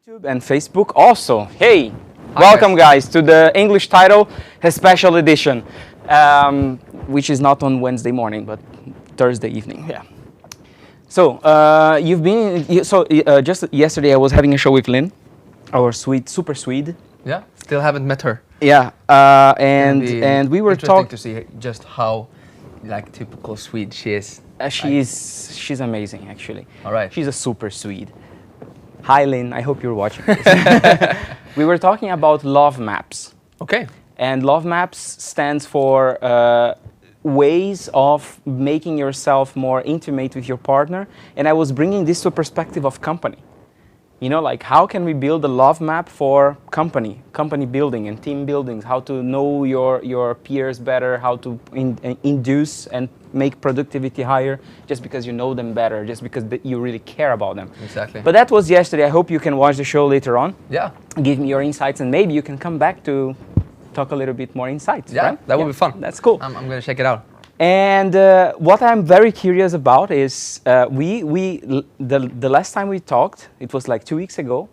YouTube and Facebook also. Hey, Hi welcome guys. guys to the English title, a special edition, which is not on Wednesday morning, but Thursday evening. Yeah. So just yesterday I was having a show with Lynn, our super Swede. Yeah, still haven't met her. Yeah, It'll be and we were interesting talking. to see just how like typical Swede she is. She's amazing actually. All right. She's a super Swede. Hi Lynn, I hope you're watching this. We were talking about love maps. Okay. And love maps stands for ways of making yourself more intimate with your partner. And I was bringing this to a perspective of company. You know, like how can we build a love map for company building and team buildings, how to know your peers better, how to induce and make productivity higher just because you know them better, just because you really care about them. Exactly. But that was yesterday. I hope you can watch the show later on. Yeah. Give me your insights and maybe you can come back to talk a little bit more insights. Yeah, right? that would be fun. That's cool. I'm going to check it out. And what I'm very curious about is the last time we talked, it was like 2 weeks ago,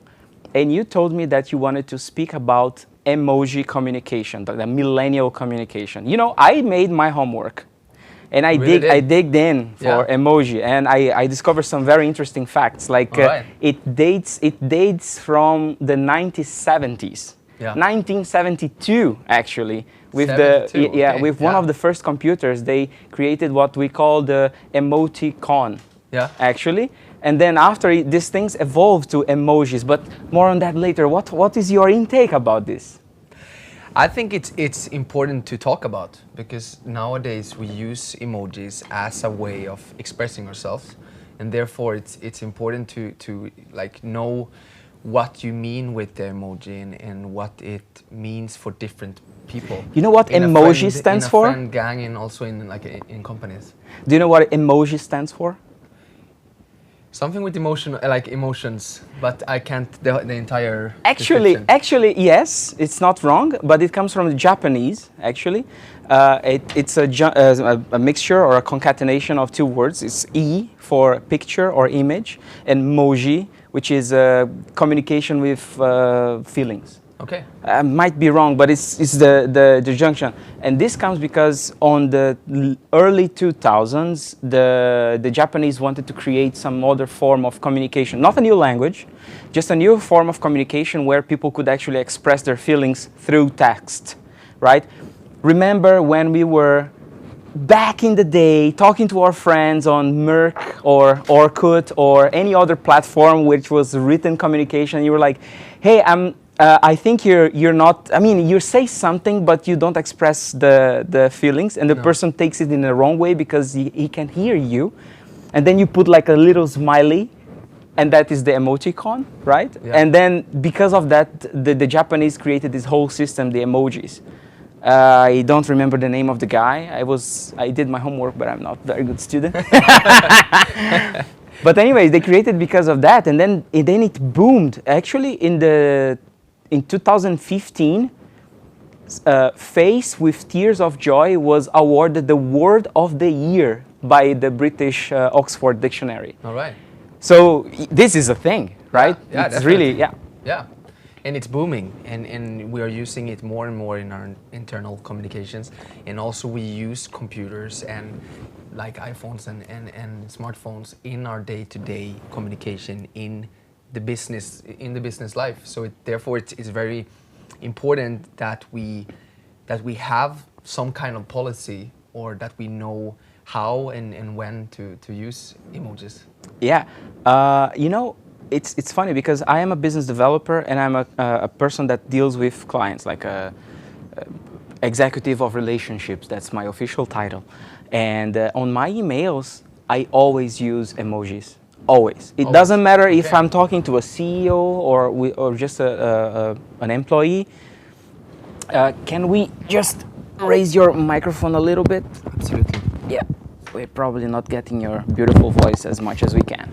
and you told me that you wanted to speak about emoji communication, the millennial communication. You know, I made my homework, and I digged in for emoji, and I discovered some very interesting facts. Like it dates from the 1970s. Yeah. 1972 actually, with one of the first computers. They created what we call the emoticon. Yeah. Actually, and then after these things evolved to emojis. But more on that later. What is your intake about this? I think it's important to talk about because nowadays we use emojis as a way of expressing ourselves, and therefore it's important to like know what you mean with the emoji and what it means for different people. You know what emoji stands for? In a friend gang and also in companies. Do you know what emoji stands for? Something with emotion, like emotions, but I can't the entire. Actually, yes, it's not wrong, but it comes from the Japanese. Actually, it's a mixture or a concatenation of two words. It's e for picture or image, and moji, which is communication with feelings. Okay. Might be wrong, but it's the junction. And this comes because on the early 2000s, the Japanese wanted to create some other form of communication. Not a new language, just a new form of communication where people could actually express their feelings through text, right? Remember when we were back in the day talking to our friends on Merck or Orkut or any other platform which was written communication, you were like, hey, I think you're not, I mean, you say something, but you don't express the feelings, and the person takes it in the wrong way because he can hear you. And then you put like a little smiley, and that is the emoticon, right? Yeah. And then because of that, the Japanese created this whole system, the emojis. I don't remember the name of the guy. I did my homework, but I'm not a very good student. But anyways, they created because of that, and then it boomed. Actually, in 2015, Face with Tears of Joy was awarded the Word of the Year by the British Oxford Dictionary. All right. So this is a thing, right? Yeah, it's really, Yeah, and it's booming, and we are using it more and more in our internal communications, and also we use computers and like iPhones and smartphones in our day-to-day communication in the business life. So therefore it's very important that we have some kind of policy, or that we know how and when to use emojis. Yeah, you know, it's funny because I am a business developer and I'm a person that deals with clients, like a executive of relationships. That's my official title. And on my emails, I always use emojis. Always. It doesn't matter if I'm talking to a CEO or just an employee. Can we just raise your microphone a little bit? Absolutely. Yeah. We're probably not getting your beautiful voice as much as we can.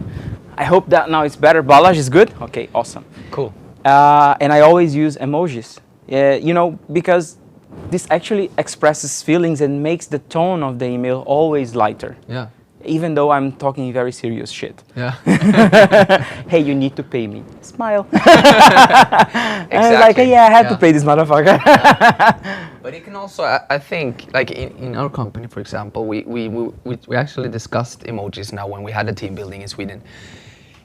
I hope that now it's better. Balazs is good? Okay, awesome. Cool. And I always use emojis. You know, because this actually expresses feelings and makes the tone of the email always lighter. Yeah. even though I'm talking very serious shit. Yeah. Hey, you need to pay me. Smile. And I was like, yeah, I had to pay this motherfucker. But it can also, I think, like in our company, for example, we actually discussed emojis now when we had a team building in Sweden.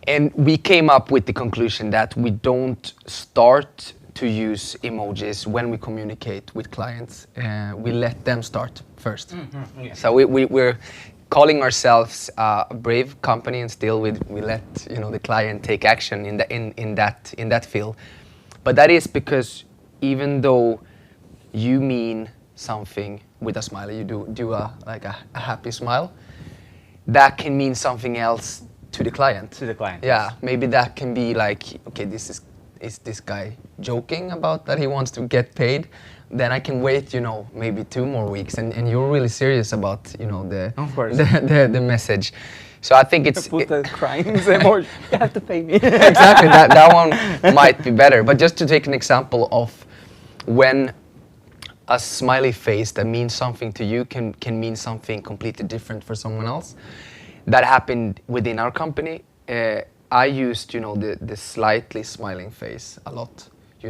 And we came up with the conclusion that we don't start to use emojis when we communicate with clients. We let them start first. Yeah. So we're calling ourselves a brave company, and still we let the client take action in that field. But that is because even though you mean something with a smile, you do a happy smile, that can mean something else to the client. To the client. Yeah, maybe that can be like, okay, is this guy joking about that he wants to get paid? Then I can wait, maybe 2 more weeks, and you're really serious about, Of course. the message. So I think it's put the crying emoji. You have to pay me. Exactly. That one might be better. But just to take an example of when a smiley face that means something to you can mean something completely different for someone else. That happened within our company. I used, the slightly smiling face a lot. The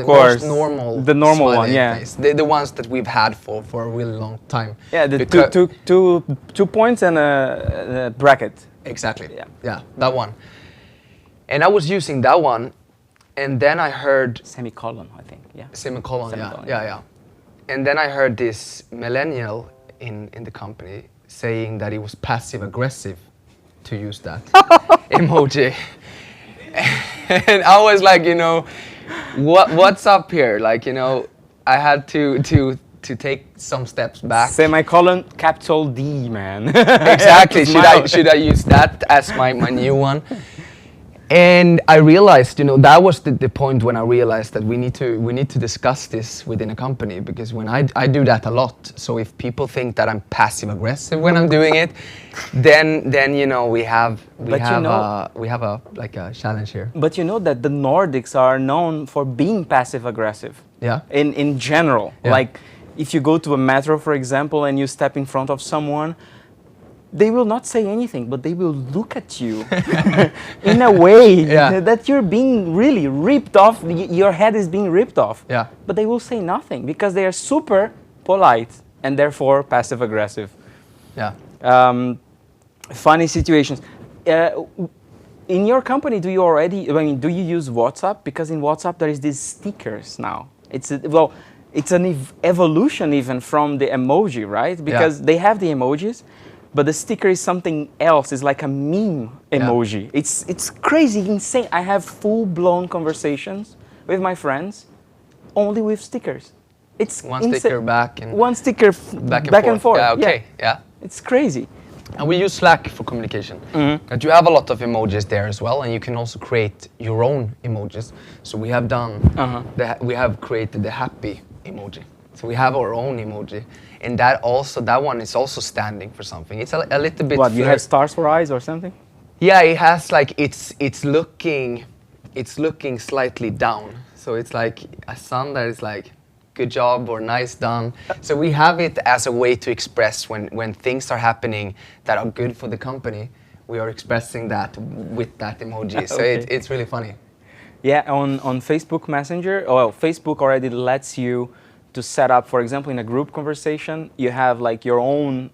course, most normal, the normal one, yeah. face. The ones that we've had for a really long time. Yeah, the two points and a bracket. Exactly. Yeah, that one. And I was using that one, and then I heard semicolon, I think. Yeah. Semicolon. Yeah. And then I heard this millennial in the company saying that it was passive aggressive to use that emoji. And I was like, what's up here? Like, I had to take some steps back. Semicolon, capital D, man. Exactly. Should I use that as my new one? And I realized, that was the point when I realized that we need to discuss this within a company, because when I do that a lot. So if people think that I'm passive aggressive when I'm doing it, then we have a challenge here. But you know that the Nordics are known for being passive aggressive. Yeah. In general, yeah. Like if you go to a metro, for example, and you step in front of someone, they will not say anything, but they will look at you in a way that you're being really ripped off. Your head is being ripped off. Yeah. But they will say nothing because they are super polite and therefore passive aggressive. Yeah. Funny situations. In your company, do you use WhatsApp? Because in WhatsApp there is these stickers now. It's an evolution even from the emoji, right? Because they have the emojis, but the sticker is something else. It's like a meme emoji. Yeah. It's crazy, insane. I have full-blown conversations with my friends only with stickers. It's one sticker back and one sticker back and forth. Yeah, okay. Yeah. It's crazy. And we use Slack for communication. Mm-hmm. But you have a lot of emojis there as well, and you can also create your own emojis. So we have done we have created the happy emoji. So we have our own emoji, and that one is also standing for something. It's a little bit. What, you have stars for eyes or something? Yeah, it has like it's looking slightly down. So it's like a sun that is like, good job or nice done. So we have it as a way to express when things are happening that are good for the company. We are expressing that with that emoji. So it's really funny. Yeah, on Facebook Messenger, Facebook already lets you to set up, for example, in a group conversation, you have like your own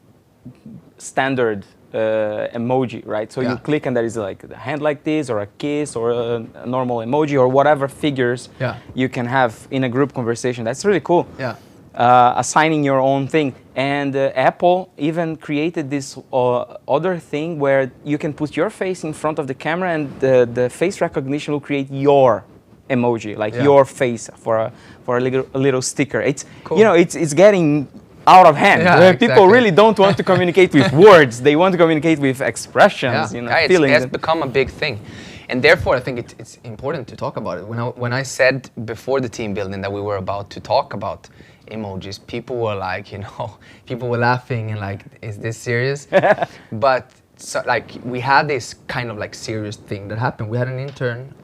standard emoji, right? So you click and there is like a hand like this, or a kiss, or a normal emoji, or whatever figures you can have in a group conversation. That's really cool. Yeah. Assigning your own thing. And Apple even created this other thing where you can put your face in front of the camera, and the face recognition will create your emoji, like your face for a little sticker. It's cool. It's getting out of hand. Yeah, People really don't want to communicate with words. They want to communicate with expressions, feelings. It's become a big thing. And therefore, I think it's important to talk about it. When I said before the team building that we were about to talk about emojis, people were like, people were laughing and like, is this serious? But we had this kind of like serious thing that happened. We had an intern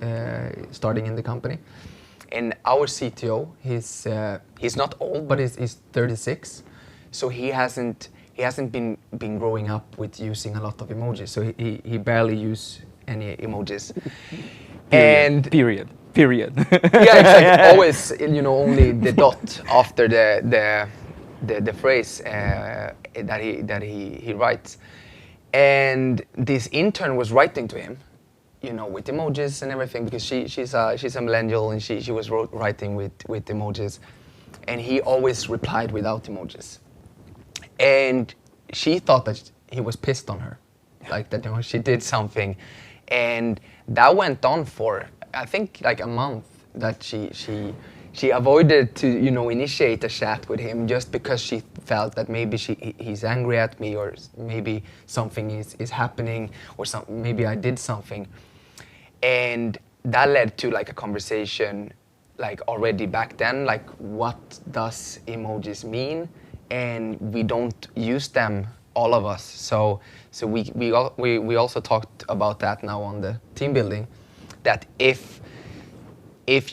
starting in the company, and our CTO, he's not old, but he's 36. So he hasn't he hasn't been growing up with using a lot of emojis, so he barely use any emojis. And Period. yeah, exactly. Always, only the dot after the phrase that he writes. And this intern was writing to him, with emojis and everything, because she's a millennial, and she was writing with emojis, and he always replied without emojis. And she thought that he was pissed on her, like that she did something, and that went on for, I think, like a month, that she avoided to initiate a chat with him, just because she felt that maybe he's angry at me, or maybe something is happening, or maybe I did something. And that led to like a conversation, like already back then, like what does emojis mean? And we don't use them, all of us. So we also talked about that now on the team building, that if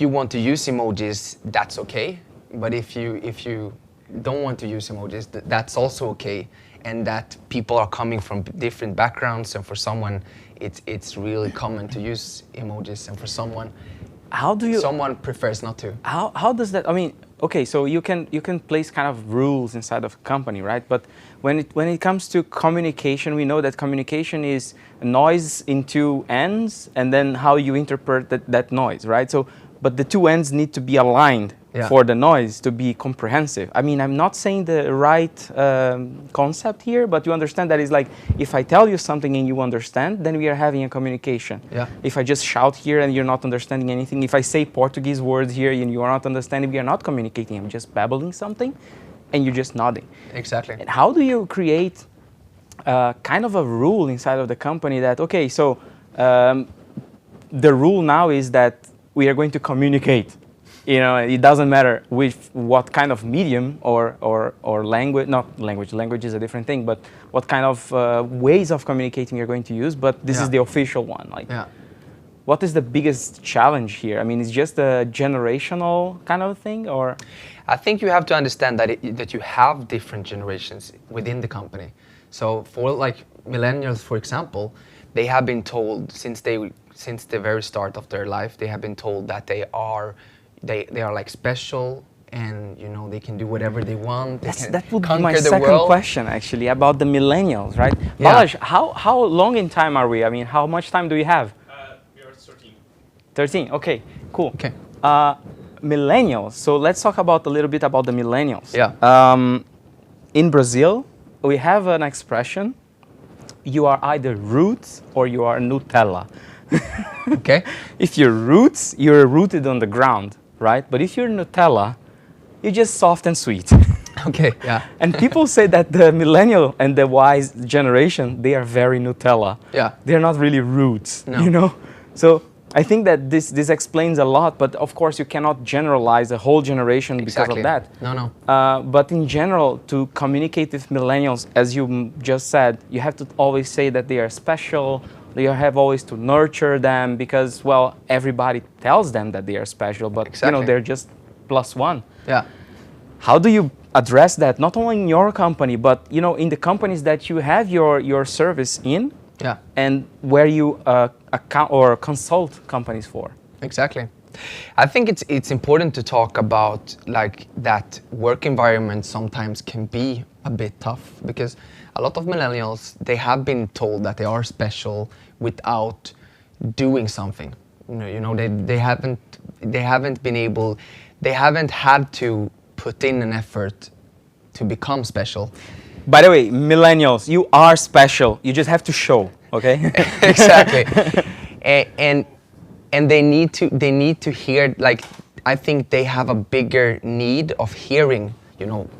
you want to use emojis, that's okay. But if you don't want to use emojis, that's also okay. And that people are coming from different backgrounds, and for someone it's really common to use emojis, and for someone prefers not to. How does that, I mean, okay, so you can place kind of rules inside of a company, right? But when it comes to communication, we know that communication is noise in two ends, and then how you interpret that noise, right? So, but the two ends need to be aligned for the noise to be comprehensive. I mean, I'm not saying the right concept here, but you understand that it's like, if I tell you something and you understand, then we are having a communication. Yeah. If I just shout here and you're not understanding anything, if I say Portuguese words here and you are not understanding, we are not communicating. I'm just babbling something and you're just nodding. Exactly. And how do you create kind of a rule inside of the company that, okay, so the rule now is that we are going to communicate. It doesn't matter with what kind of medium or language, not language, language is a different thing, but what kind of ways of communicating you're going to use, but this is the official one. Like, what is the biggest challenge here? I mean, it's just a generational kind of thing, or? I think you have to understand that you have different generations within the company. So for like millennials, for example, they have been told since the very start of their life, they have been told that they are like special, and they can do whatever they want. That would be my second question, actually, about the millennials, right? Yeah. Balázs, how long in time are we? I mean, how much time do we have? We are 13. 13, okay, cool. Okay. Millennials, so let's talk a little bit about the millennials. Yeah. In Brazil, we have an expression, you are either roots or you are Nutella. Okay. If you're roots, you're rooted on the ground, right? But if you're Nutella, you're just soft and sweet. Okay, yeah. And people say that the millennial and the Y generation, they are very Nutella. Yeah. They're not really roots, No. So I think that this explains a lot, but of course you cannot generalize a whole generation because of that. No. But in general, to communicate with millennials, as you just said, you have to always say that they are special. You have always to nurture them because, well, everybody tells them that they are special, but they're just +1. Yeah. How do you address that? Not only in your company, but in the companies that you have your service in, and where you account or consult companies for. Exactly. I think it's important to talk about like that work environment sometimes can be a bit tough, because a lot of millennials, they have been told that they are special without doing something. They haven't had to put in an effort to become special. By the way, millennials, you are special. You just have to show, okay? Exactly. And they need to hear, like, I think they have a bigger need of hearing,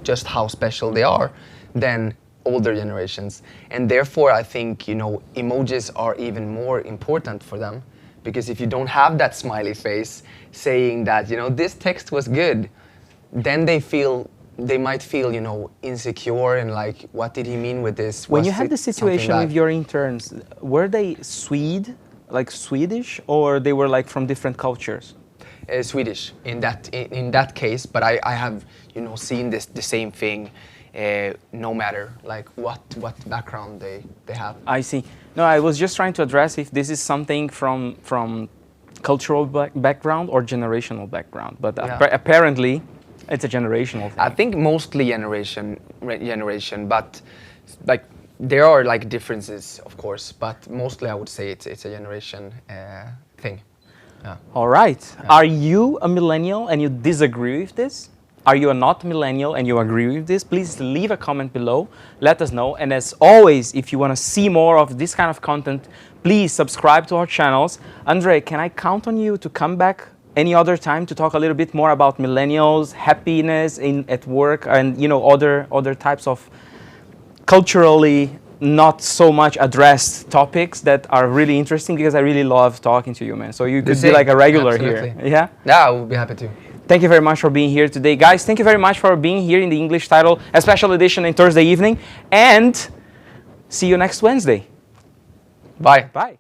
just how special they are than older generations. And therefore, I think, emojis are even more important for them, because if you don't have that smiley face saying that, this text was good, then they might feel, insecure and like, what did he mean with this? When you had the situation with your interns, were they Swedish, or they were like from different cultures? Swedish in that case, but I have seen the same thing, no matter like what background they have. I see. No, I was just trying to address if this is something from cultural background or generational background, but Yeah. apparently it's a generational thing. I think mostly generation, but like there are like differences, of course, but mostly I would say it's a generation thing. Yeah. All right. Are you a millennial and you disagree with this? Are you a not millennial and you agree with this? Please leave a comment below. Let us know. And as always, if you want to see more of this kind of content, please subscribe to our channels. Andre, can I count on you to come back any other time to talk a little bit more about millennials, happiness at work, and other types of culturally not so much addressed topics that are really interesting, because I really love talking to you, man. So you could be like a regular Absolutely. here. Yeah? Yeah, I would be happy to. Thank you very much for being here today. Guys, thank you very much for being here in the English title, a special edition in Thursday evening. And see you next Wednesday. Bye. Bye.